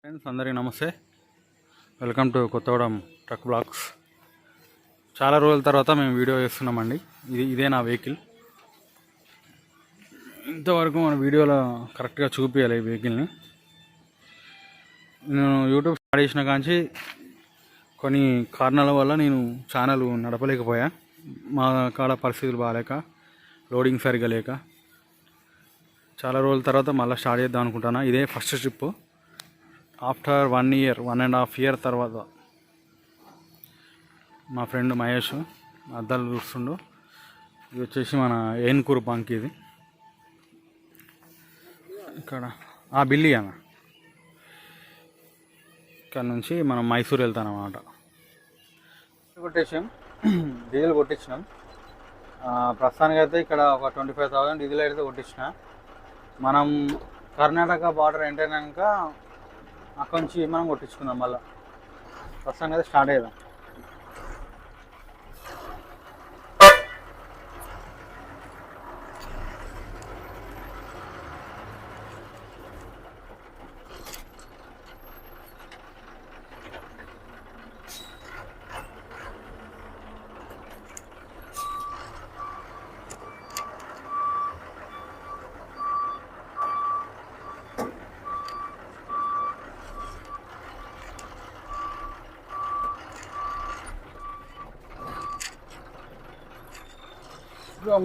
Friends అందరికీ నమస్తే. Welcome to Kothagudem truck blogs. చాలా రోజుల తర్వాత మేము వీడియో చేస్తున్నామండి. ఇదే నా వెహికల్. ఇంతవరకు మన వీడియోలో కరెక్ట్గా చూపించాలి ఈ వెహికల్ని. నేను యూట్యూబ్ స్టార్ట్ చేసిన కాంచి కొన్ని కారణాల వల్ల నేను ఛానల్ నడపలేకపోయా. మా కాడ పరిస్థితులు బాగాలేక, లోడింగ్ సరిగా లేక చాలా రోజుల తర్వాత మళ్ళీ స్టార్ట్ చేద్దాం అనుకుంటున్నా. ఇదే ఫస్ట్ ట్రిప్ ఆఫ్టర్ 1.5 year తర్వాత. మా ఫ్రెండ్ మహేష్ అద్దాలు చూస్తుండు. ఇది వచ్చేసి మన ఏన్కూరు బంక్. ఇది ఇక్కడ బిల్లి అన్న. ఇక్కడ నుంచి మనం మైసూర్ వెళ్తాం అన్నమాట. కొట్టేసాం, డీజిల్ కొట్టించినాం. ప్రస్తుతానికి అయితే ఇక్కడ ఒక 25,000 డీజిల్ అయితే కొట్టించిన. మనం కర్ణాటక బార్డర్ ఎంటర్ అయినాక అక్కడి నుంచి మనం కొట్టించుకుందాం. మళ్ళీ ప్రస్తుతానికి అయితే స్టార్ట్ అయ్యాం.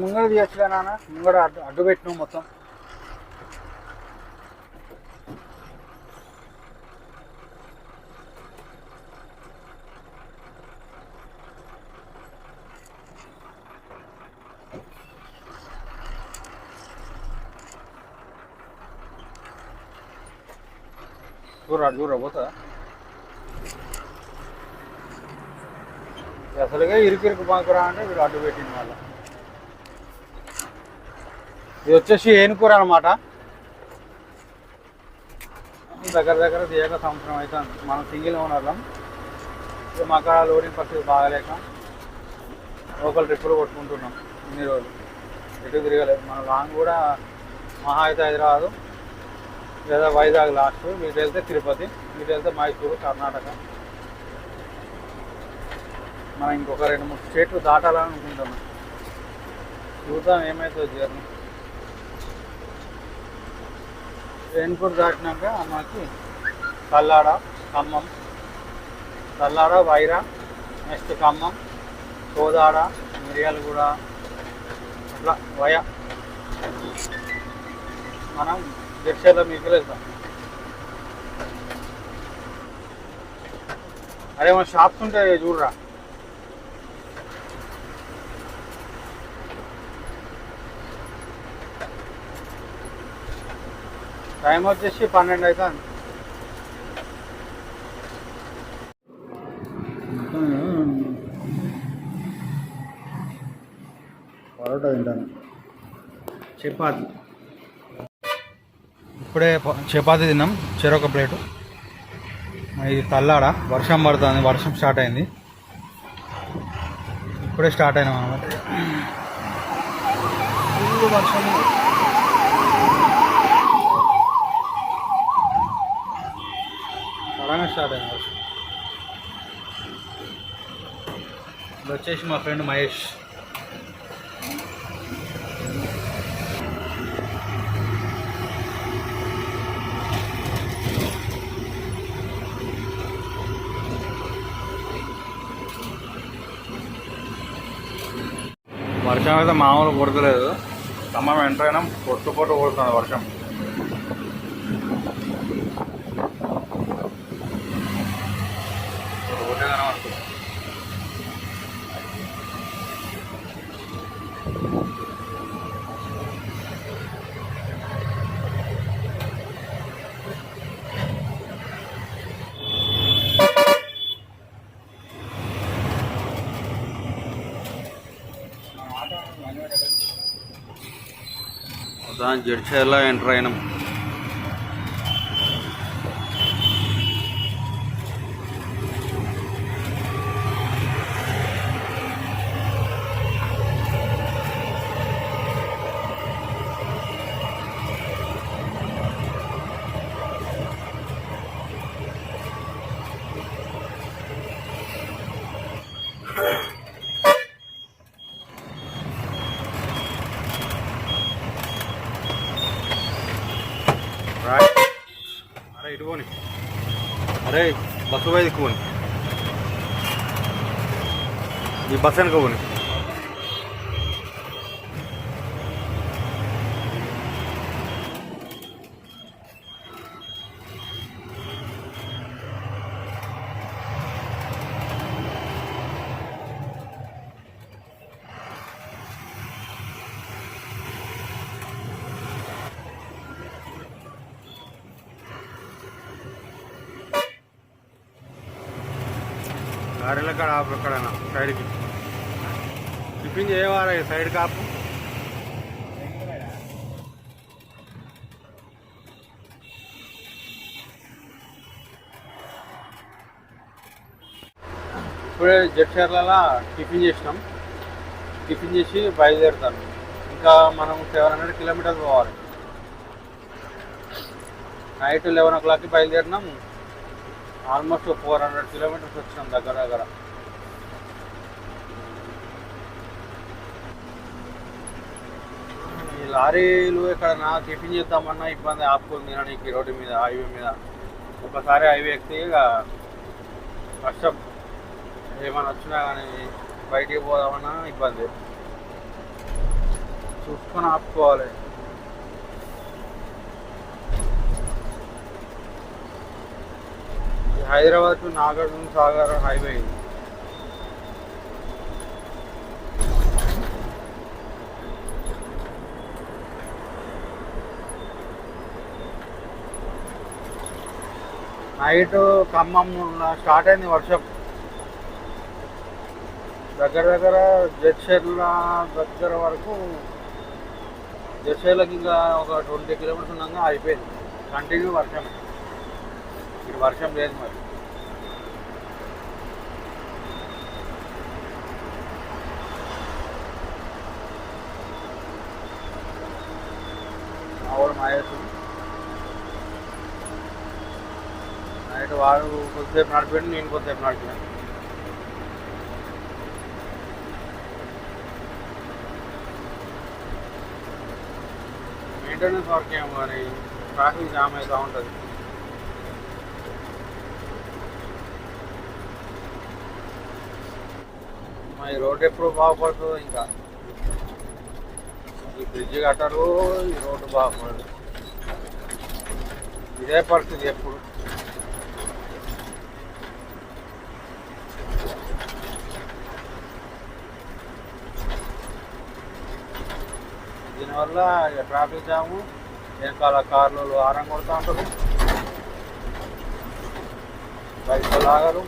ముంగడ తీయచ్చుగా నాన్న, ముంగడ అడ్డు పెట్టినాం మొత్తం. చూడరా పోతా అసలుగా ఇరుకు బాగురా అంటే వీడు అడ్డు పెట్టింది. మళ్ళీ ఇది వచ్చేసి ఏనుకూర అనమాట. దగ్గర తీయక సంవత్సరం అవుతుంది. మనం సింగిల్ ఓనర్లం. మా కాడ లోడింగ్ పరిస్థితి బాగాలేక లోకల్ ట్రిప్పులు కొట్టుకుంటున్నాం. ఇన్ని రోజులు ఎటు తిరగలేదు. మన లాంగ్ కూడా మహా అయితే హైదరాబాదు లేదా వైజాగ్ లాస్ట్. వీటి వెళ్తే తిరుపతి, వీటి వెళ్తే మైసూరు, కర్ణాటక. మనం ఇంకొక 2-3 స్టేట్లు దాటాలని అనుకుంటున్నాం. చూద్దాం ఏమవుతుందో జర్నీ. ఏన్కూరు దాటినాక మనకి తల్లాడ, ఖమ్మం, తల్లాడ, వైరా, నెక్స్ట్ ఖమ్మం, కోదాడ, మిర్యాలగూడ, అట్లా వయ మనం జడ్చర్ల మీకు వెళ్తాం. అరే మన షాప్స్ ఉంటాయి చూడరా. టైం వచ్చేసి 12 అవుతుంది. పరోటా తింటాను. చపాతి ఇప్పుడే చపాతి తిన్నాం, చెరొక ప్లేటు. ఇది తల్లాడ. వర్షం పడుతుంది, వర్షం స్టార్ట్ అయింది. ఇప్పుడే స్టార్ట్ అయినాం అన్నమాట. వర్షం సడన్గా స్టార్ట్ అయింది వర్షం. ఇది వచ్చేసి మా ఫ్రెండ్ మహేష్. వర్షం అయితే మామూలు కొడతలేదు. ఖమ్మం ఎంటర్ అయినా పొట్టు కొడుతుంది వర్షం. జడ్చర్ల ఎంటర్ అయినాం. ఇటుకొని అరే బస్సు పోయి దిక్కుని ఈ బస్ వెనుక పోని గారెల కాడ ఆపు ఎక్కడైనా సైడ్కి టిఫిన్ చేయవారా సైడ్ కాపు ఇప్పుడే జడ్చర్లలో టిఫిన్ చేసినాం టిఫిన్ చేసి బయలుదేరుతాను ఇంకా మనం 700 కిలోమీటర్స్ పోవాలి నైట్ 11 o'clockకి బయలుదేరినాం ఆల్మోస్ట్ 400 కిలోమీటర్స్ వచ్చినాం దగ్గర దగ్గర ఈ లారీలు ఎక్కడన్నా టిఫిన్ చేద్దామన్నా ఇబ్బంది ఆపుకొని తినడానికి రోడ్డు మీద హైవే మీద ఒకసారి హైవే ఎక్కితే ఇక కష్టం ఏమైనా వచ్చినా కానీ బయటికి పోదామన్నా ఇబ్బంది చూసుకొని ఆపుకోవాలి Hyderabad to Nagarjuna Sagar highway night Khammam start అయింది వర్షం దగ్గర దగ్గర జడ్చర్ల దగ్గర వరకు జడ్చర్లకి ఇంకా ఒక 20 కిలోమీటర్స్ ఉన్నాక అయిపోయింది కంటిన్యూ వర్షం ఇక్కడ వర్షం లేదు మరి ఆవిడ మాయేసు నైట్ వాడు కొద్దిసేపు నడిపాడు నేను కొద్దిసేపు నడిపాను మెయింటెనెన్స్ వర్క్ ఏమో కానీ ట్రాఫిక్ జామ్ అవుతూ ఉంటుంది ఈ రోడ్ ఎప్పుడు బాగుపడుతుందో ఇంకా ఈ బ్రిడ్జ్ కట్టరు ఈ రోడ్డు బాగుపడదు ఇదే పరిస్థితి ఎప్పుడు దీనివల్ల ట్రాఫిక్ జాము వెనకాల కార్లు ఆరం కొడుతూ ఉంటారు బైక్లు ఆగరు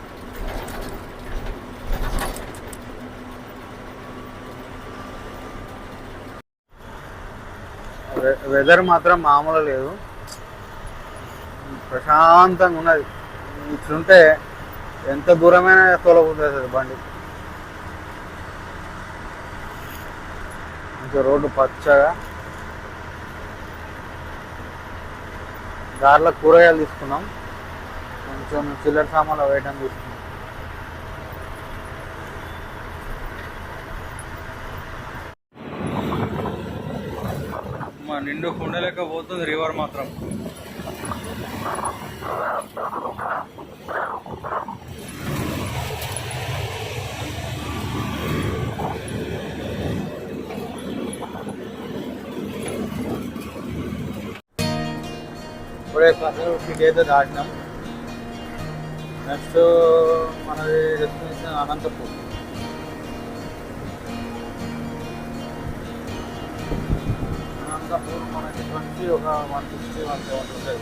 వెదర్ మాత్రం మామూలు లేదు ప్రశాంతంగా ఉన్నది ఇట్లుంటే ఎంత దూరమైనా తోలబోతుంది బండి ఇంకా రోడ్డు పచ్చగా దారిలో కూరగాయలు తీసుకున్నాం కొంచెం చిల్లర సామాన్లు వేయటం తీసుకున్నాం నిండు కుండలేక పోతుంది రివర్ మాత్రం ఇప్పుడే సిటీ అయితే దాటినాం నెక్స్ట్ మనది డెస్టినేషన్ అనంతపూర్ అనంతపూర్ మనకి వచ్చి ఒక 160 170 ఉంటుంది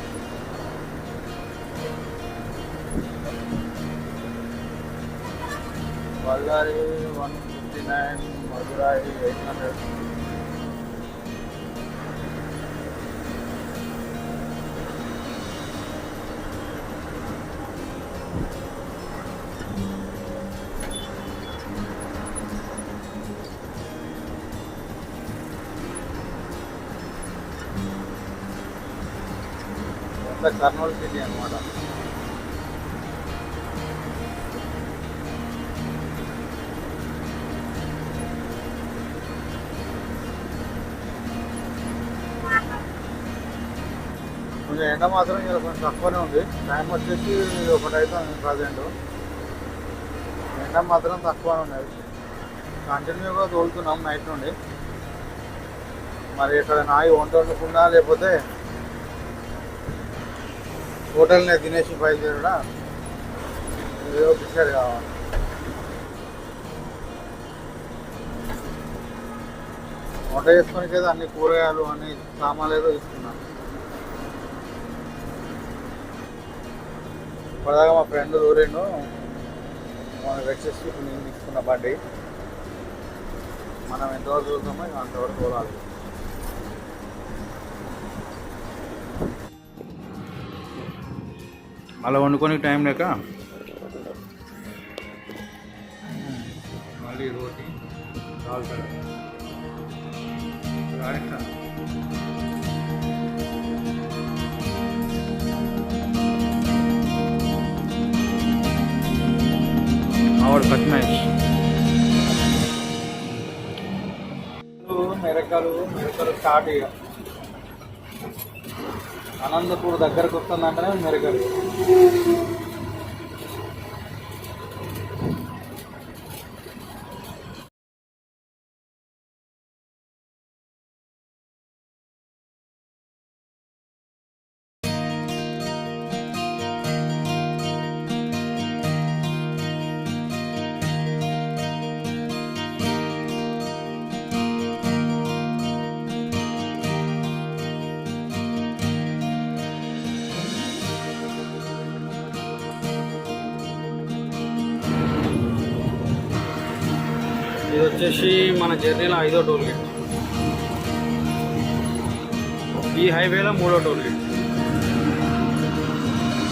బళ్ళారి 159 మధురాయి 800 కర్నూలు సిటీ అనమాట కొంచెం ఎండ మాత్రం ఇలా కొంచెం తక్కువనే ఉంది. టైం వచ్చేసి 1 అవుతుంది ప్రజెంట్. ఎండ మాత్రం తక్కువనే ఉన్నది. కంటిన్యూగా తోలుతున్నాం నైట్ నుండి. మరి ఇక్కడ నాయి వంట వండుకున్నా లేకపోతే హోటల్నే తినేసి బయలుదేరడా ఏదో డిసైడ్ కావాలి. వంట చేసుకుని కదా అన్ని కూరగాయలు అన్ని సామాన్లు ఏదో తీసుకున్నాను. ఇప్పటిదాకా మా ఫ్రెండ్ దూరేను మన వచ్చేసి ఇప్పుడు నేను తీసుకున్న బండి. మనం ఎంతవరకు చూస్తామో అంతవరకు తోలాలి. అలా వండుకొని టైం లేక మళ్ళీ రోటీ దాల్ తడక और कटनाइश మెరకలు స్టార్ట్ ఇక అనంతపూర్ దగ్గరకు వస్తుందంటేనే మెరకలు. ఇది వచ్చేసి మన జర్నీలో 5వ టోల్ గేట్. ఈ హైవేలో 3వ టోల్ గేట్.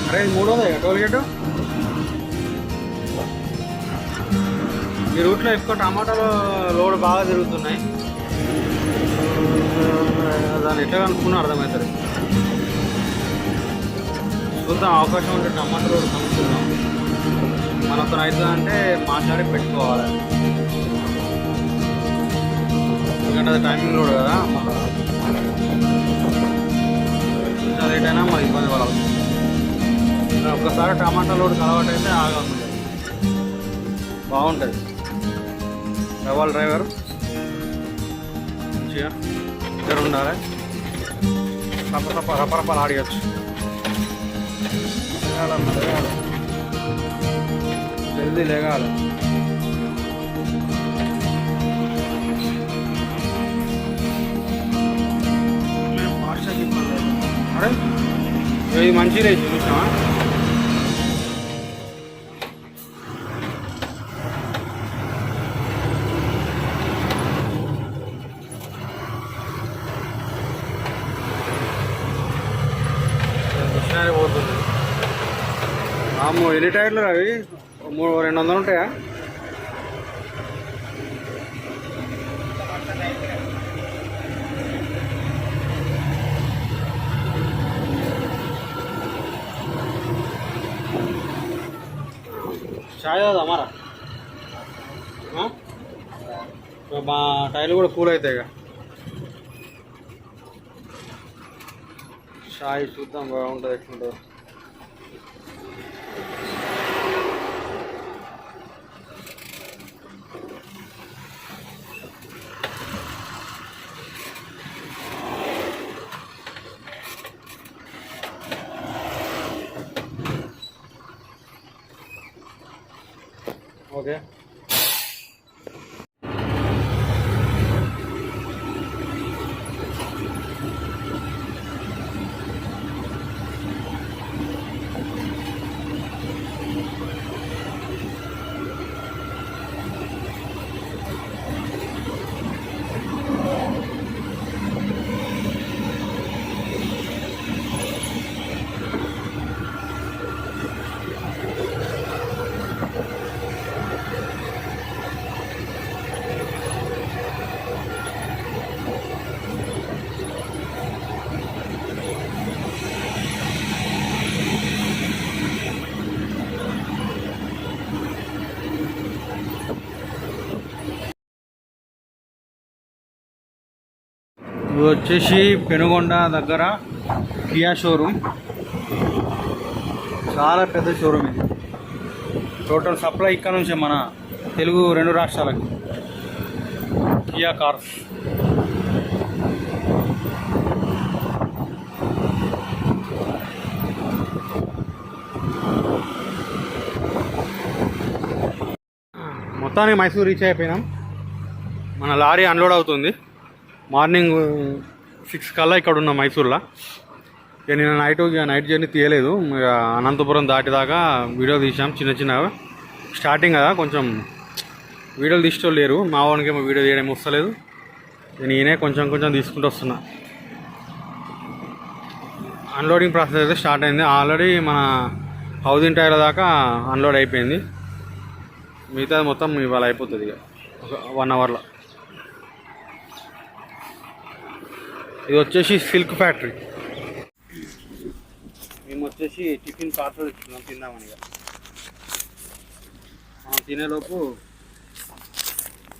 అరే 3వదే టోల్ గేటు. ఈ రూట్లో ఎక్కువ టమాటాలు లోడ్ బాగా తిరుగుతున్నాయి. దాన్ని ఎట్లా కనుక్కున్నా అర్థమవుతుంది. చూద్దాం, అవకాశం ఉంటే టమాటా రోడ్ కనుక్కుందాం. మనతో అవుతుందంటే మాట్లాడి పెట్టుకోవాలి. ఎందుకంటే అది టైమింగ్ లోడ్ కదా, కొంచెం లేట్ అయినా మరి ఇబ్బంది పడాలి. ఒక్కసారి టమాటా లోడ్ అలవాటు అయితే ఆగాలి, బాగుంటుంది. డబల్ డ్రైవర్ మంచిగా ఇద్దరు ఉండాలి. రపరపలు ఆడియచ్చు. జల్దీ లేగాలి. అరే ఇది మంచి రేటు చూసినావా? పోతుంది. ఎన్ని టైర్లు అవి? 200 ఉంటాయా? చాయ్ కాదు అమ్మారా. మా టైర్లు కూడా కూల్ అవుతాయి ఇక. చాయ్ చూద్దాం బాగుంటుంది ఎట్లుంటుందో. ఓకే, ఇది వచ్చేసి పెనుగొండ దగ్గర కియా షోరూమ్, చాలా పెద్ద షోరూమ్ ఇది. టోటల్ సప్లై ఇక్కడ నుంచే మన తెలుగు 2 రాష్ట్రాలకి కియా కార్స్. మొత్తానికి మైసూర్ రీచ్ అయిపోయినాం. మన లారీ అన్లోడ్ అవుతుంది. మార్నింగ్ 6 కల్లా ఇక్కడ ఉన్నాం మైసూర్లో. ఇక నేను నైట్ జర్నీ తీయలేదు. అనంతపురం దాటిదాకా వీడియో తీసాం చిన్నగా. స్టార్టింగ్ కదా కొంచెం వీడియోలు తీసుకోలేరు లేరు. మా వానికి ఏమో వీడియో తీయడం వస్తలేదు. నేనే కొంచెం తీసుకుంటూ వస్తున్నా. అన్లోడింగ్ ప్రాసెస్ అయితే స్టార్ట్ అయింది. ఆల్రెడీ మన హౌసింగ్ టైర్ల దాకా అన్లోడ్ అయిపోయింది. మిగతా మొత్తం ఇవాళ అయిపోతుంది ఇక ఒక 1 అవర్లో. ఇది వచ్చేసి సిల్క్ ఫ్యాక్టరీ. మేము వచ్చేసి టిఫిన్ పార్సల్ ఇస్తున్నాం, తిందామని. ఇక మనం తినేలోపు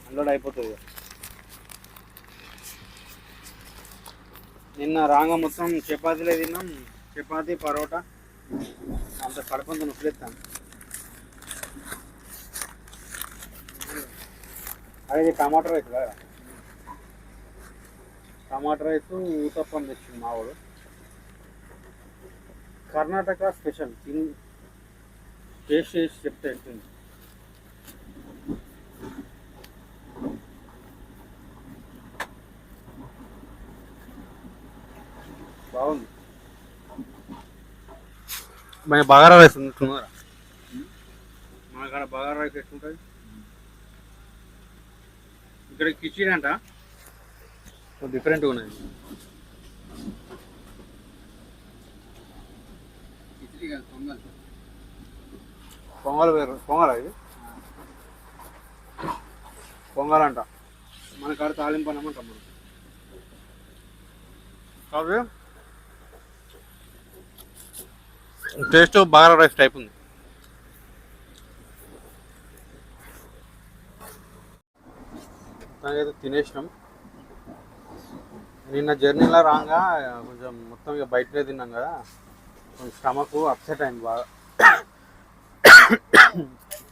అన్లోడ్ అయిపోతుంది. నిన్న రాగా మొత్తం చపాతీలే తిన్నాం. చపాతీ పరోటా అంత కడుపంత నొప్పులేస్తాను. అదే టమాటా రైస్ కదా, టమాటా రైస్ ఊతప్పం తెచ్చింది మావాడు. కర్ణాటక స్పెషల్. టేస్ట్ చేసి చెప్తే ఎట్టుంది. బాగుంది. మన బగారా రైస్ ఉంటున్నారా? మన కాడ బగారా రైస్ ఎట్లుంటుంది. ఇక్కడ కిచిడి అంట డిఫరెంట్గా ఉన్నది. కిచిడి కాదు, పొంగల్ వేరు. పొంగల్ ఇది పొంగల్ అంట. మన కాడ తాలింపు అన్నమాట. మనం కాదు టేస్ట్ బగారా రైస్ టైప్ ఉంది. అయితే తినేసినాం. నిన్న జర్నీలో రాగా కొంచెం మొత్తం ఇక బయటనే తిన్నాం కదా, కొంచెం స్టమక్ అప్సెట్ అయింది బాగా.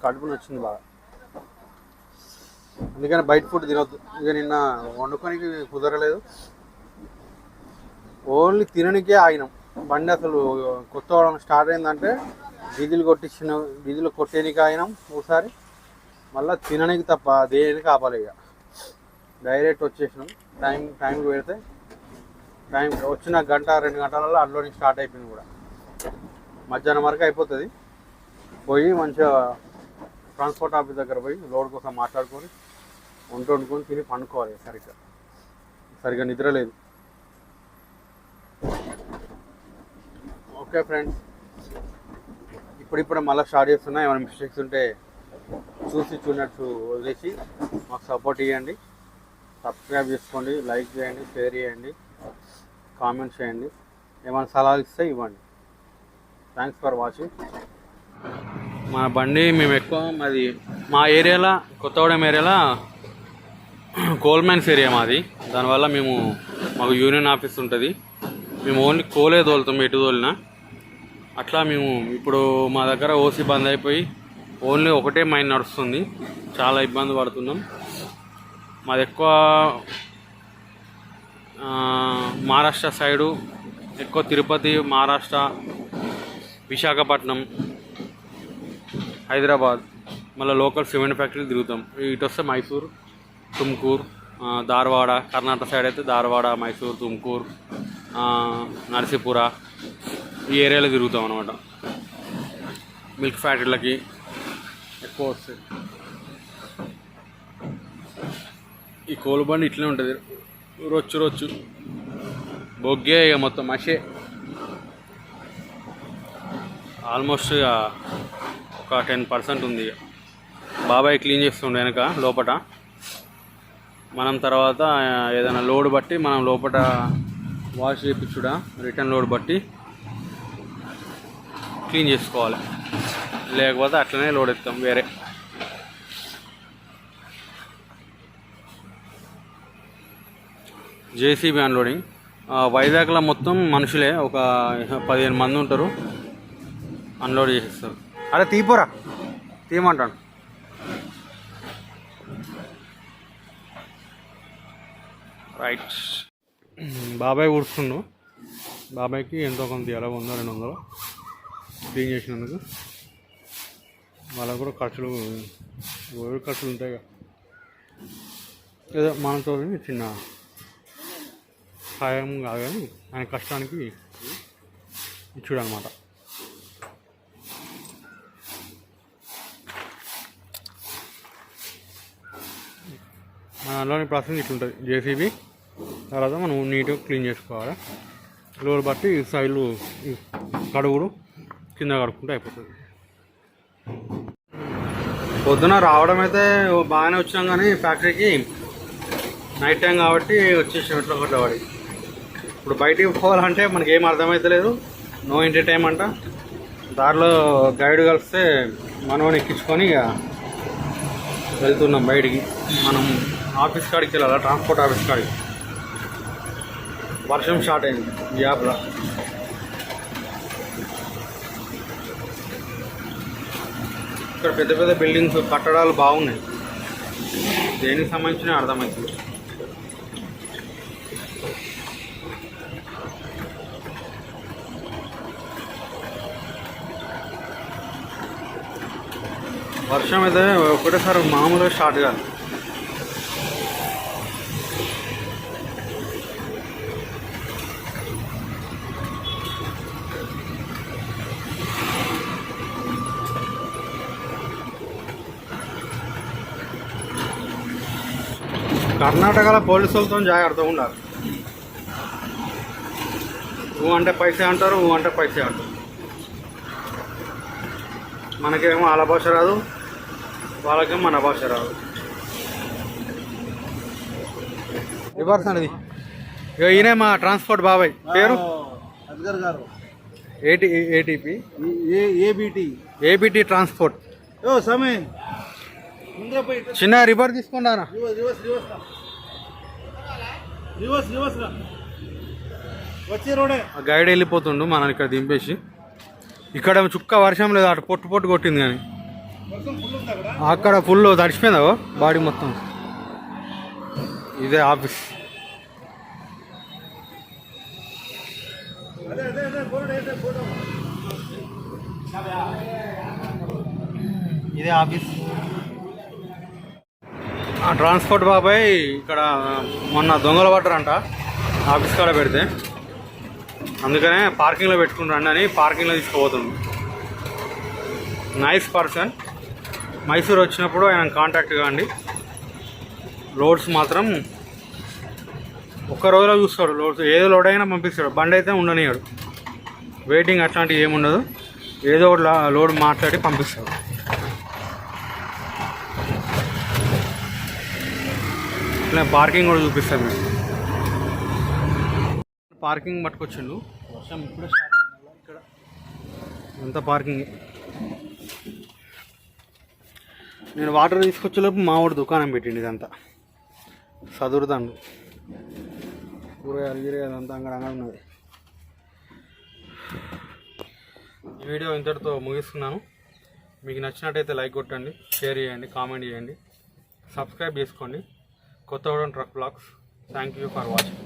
కడుపుని వచ్చింది బాగా. అందుకని బయట ఫుడ్ తినొద్దు. ఇక నిన్న వండుకోనికి కుదరలేదు. ఓన్లీ తిననికే ఆగినాం. బండి అసలు కొత్త స్టార్ట్ అయిందంటే డీజిల్ కొట్టేనికి ఆగినాం ఒకసారి. మళ్ళీ తిననికి తప్ప దేనికి ఆపాలి. ఇక డైరెక్ట్ వచ్చేసినాం. టైంకి పెడితే వచ్చిన 1-2 గంటలలో అన్లోడింగ్ స్టార్ట్ అయిపోయింది కూడా. మధ్యాహ్నం వరకు అయిపోతుంది. పోయి మంచిగా ట్రాన్స్పోర్ట్ ఆఫీస్ దగ్గర పోయి లోడ్ కోసం మాట్లాడుకొని వండుకొని తిని పండుకోవాలి. సరిగ్గా నిద్ర లేదు. ఓకే ఫ్రెండ్స్, ఇప్పుడు మళ్ళీ స్టార్ట్ చేస్తున్నా. ఏమైనా మిస్టేక్స్ ఉంటే చూసినట్టు వదిలేసి మాకు సపోర్ట్ ఇవ్వండి. సబ్స్క్రైబ్ చేసుకోండి, లైక్ చేయండి, షేర్ చేయండి, కామెంట్ చేయండి. ఏమైనా సలహాలు ఇస్తే ఇవ్వండి. Thanks for watching. మన బండి మేము ఎక్కువ మా ఏరియాలో కొత్తగూడెం ఏరియాలో కోల్ మైన్స్ ఏరియా మాది. దానివల్ల మాకు యూనియన్ ఆఫీస్ ఉంటుంది. మేము ఓన్లీ కోలే తోలుతాం, ఎటు తోలినా. అట్లా మేము ఇప్పుడు మా దగ్గర ఓసీ బంద్ అయిపోయి ఓన్లీ ఒకటే మైన్ నడుస్తుంది. చాలా ఇబ్బంది పడుతున్నాం. మాది ఎక్కువ మహారాష్ట్ర సైడు, ఎక్కువ తిరుపతి, మహారాష్ట్ర, విశాఖపట్నం, హైదరాబాద్, మళ్ళీ లోకల్ సిమెంట్ ఫ్యాక్టరీలు తిరుగుతాం. ఇటు వస్తే మైసూర్, తుమ్కూర్, ధార్వాడ. కర్ణాటక సైడ్ అయితే ధార్వాడ, మైసూర్, తుమ్కూర్, నరసీపుర ఈ ఏరియాలో తిరుగుతాం అనమాట. మిల్క్ ఫ్యాక్టరీలకి ఎక్కువ వస్తాయి. ఈ కోల్ బండి ఇట్లనే ఉంటుంది, రొచ్చు బొగ్గే. ఇక మొత్తం మషే. ఆల్మోస్ట్ ఒక 10% ఉంది. బాబాయ్ క్లీన్ చేస్తుండే వెనక లోపల. మనం తర్వాత ఏదైనా లోడ్ బట్టి మనం లోపల వాష్ చేయించుడా, రిటర్న్ లోడ్ బట్టి క్లీన్ చేసుకోవాలి. లేకపోతే అట్లనే లోడ్ ఎత్తాం వేరే. జేసీబీ అన్లోడింగ్ వైజాగ్లో మొత్తం మనుషులే, ఒక 15 మంది ఉంటారు. అన్లోడ్ చేసేస్తారు. అరే తీపోరా, తీయమంటాను. రైట్, బాబాయ్ కూర్చుండు. బాబాయ్కి ఎంతో కొంత ఎలా 100-200 క్లీన్ చేసినందుకు. వాళ్ళకు కూడా ఖర్చులు ఉంటాయి కదా, ఏదో మనతో చిన్న సాయం కాదు కానీ ఆయన కష్టానికి ఇచ్చుడు అనమాట. మన దాంట్లోని ప్రాసెస్ ఇట్లుంటుంది. జేసీబీ తర్వాత మనం నీట్గా క్లీన్ చేసుకోవాలి. లోడ్ బట్టి సైడ్లు కడుగుడు, కింద కడుక్కుంటే అయిపోతుంది. పొద్దున రావడం అయితే బాగానే వచ్చాం కానీ ఫ్యాక్టరీకి నైట్ టైం కాబట్టి వచ్చేసాం ఎట్లా కొట్ల పడి. ఇప్పుడు బయటికి పోవాలంటే మనకి ఏం అర్థమవుతలేదు. No entertainment. దారిలో గైడ్ కలిస్తే మనం ఎక్కించుకొని ఇక వెళ్తున్నాం బయటికి. మనం ఆఫీస్ కాడికి వెళ్ళాలి, ట్రాన్స్పోర్ట్ ఆఫీస్ కాడికి. వర్షం స్టార్ట్ అయింది గ్యాప్లో. ఇక్కడ పెద్ద పెద్ద బిల్డింగ్స్, కట్టడాలు బాగున్నాయి. దేనికి సంబంధించిన అర్థమవుతుంది. వర్షం అయితే ఒకటేసారి మామూలుగా స్టార్ట్ కాదు. కర్ణాటకలో పోలీసులతో జాగ్రత్తగా ఉండాలి. ఊ అంటే పైసే అంటారు, ఊ అంటే పైసే అంటారు. మనకేమో వాళ్ళ భాష రాదు, వాళ్ళకేమో మన భాష రాదు. రివర్స్ అనేది. ఇక ఈయనే మా ట్రాన్స్పోర్ట్ బాబాయ్, పేరు అద్గర్ గారు. ATP ABT transport. సమయ చిన్న రివర్స్ తీసుకున్నారా? గైడ్ వెళ్ళిపోతుండు మనని ఇక్కడ దింపేసి. ఇక్కడ చుక్క వర్షం లేదు, అటు పొట్టు కొట్టింది కానీ అక్కడ ఫుల్ తడిచిపోయిందా బాడీ మొత్తం. ఇదే ఆఫీస్. ఇదే ఆఫీస్. ట్రాన్స్పోర్ట్ బాబాయ్ ఇక్కడ మొన్న దొంగలు పడ్డారంట ఆఫీస్ కాడ పెడితే, అందుకనే పార్కింగ్లో పెట్టుకుంటారండి అని పార్కింగ్లో తీసుకుపోతుంది. Nice person. మైసూర్ వచ్చినప్పుడు ఆయన కాంటాక్ట్ కాండి. లోడ్స్ మాత్రం ఒక్క రోజులో చూస్తాడు. లోడ్స్ ఏదో లోడ్ అయినా పంపిస్తాడు. బండి అయితే ఉండనియాడు. వెయిటింగ్ అట్లాంటివి ఏముండదు. ఏదో ఒకటి లోడ్ మాట్లాడి పంపిస్తాడు. ఇట్లా పార్కింగ్ కూడా చూపిస్తాను మేము. పార్కింగ్ పట్టుకొచ్చిండు. వర్షం ఇప్పుడే స్టార్ట్ అయింది. ఇక్కడ అంతా పార్కింగ్. నేను వాటర్ తీసుకొచ్చేలోపు మా వాడు దుకాణం పెట్టిండు. ఇదంతా చదురుతాండు. కూరగాయలు అంతా అంగడంగా ఉన్నది. ఈ వీడియో ఇంతటితో ముగిస్తున్నాను. మీకు నచ్చినట్టయితే లైక్ కొట్టండి, షేర్ చేయండి, కామెంట్ చేయండి, సబ్స్క్రైబ్ చేసుకోండి. Kothagudem truck blogs. Thank you for watching.